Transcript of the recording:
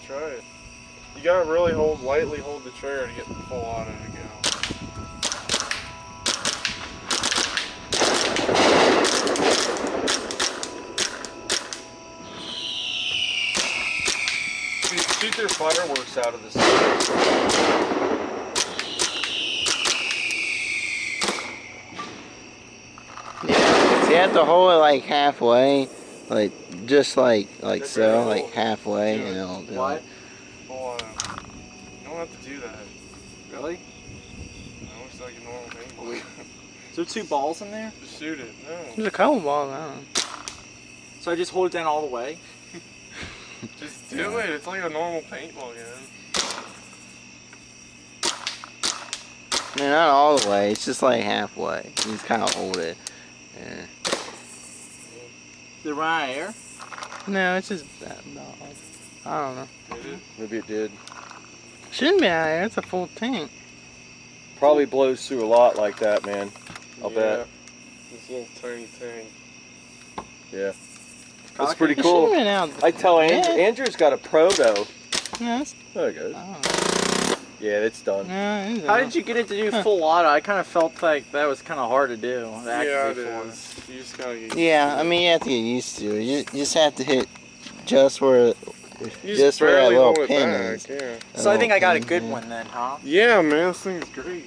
Yeah, try it. You gotta really lightly hold the trigger to get the full auto to go. Shoot their fireworks out of the side. Yeah, you have to hold it like halfway, like just like so, like it. halfway, Do it. and it'll do What? it. Full auto. You don't have to do that. Really? That looks like a normal paintball. Is there 2 balls in there? Just shoot it. No. There's a couple balls on. So I just hold it down all the way? Just do it. It's like a normal paintball gun. I mean, not all the way. It's just like halfway. You just kind of hold it. Yeah. Did it run out of air? No, it's just that. No, I don't know. Did it? Maybe it did. Shouldn't be out of air. It's a full tank. Probably blows through a lot like that, man. I'll bet. This little tiny tank. Yeah. That's pretty It cool. should've been out. I tell Andrew, Yeah. Andrew's got a proto. No, it's, There it goes. oh. Yeah, it's done. No, it's How out. did you get it to do full auto? I kind of felt like that was kind of hard to do. Yeah, it activate for. is. You just gotta get Yeah, I mean, you have to get used to it. You just have to hit just where, You just where that barely little hold it pin back, is. yeah. So I think I got a That good little one then, huh? Yeah, man, this thing's great.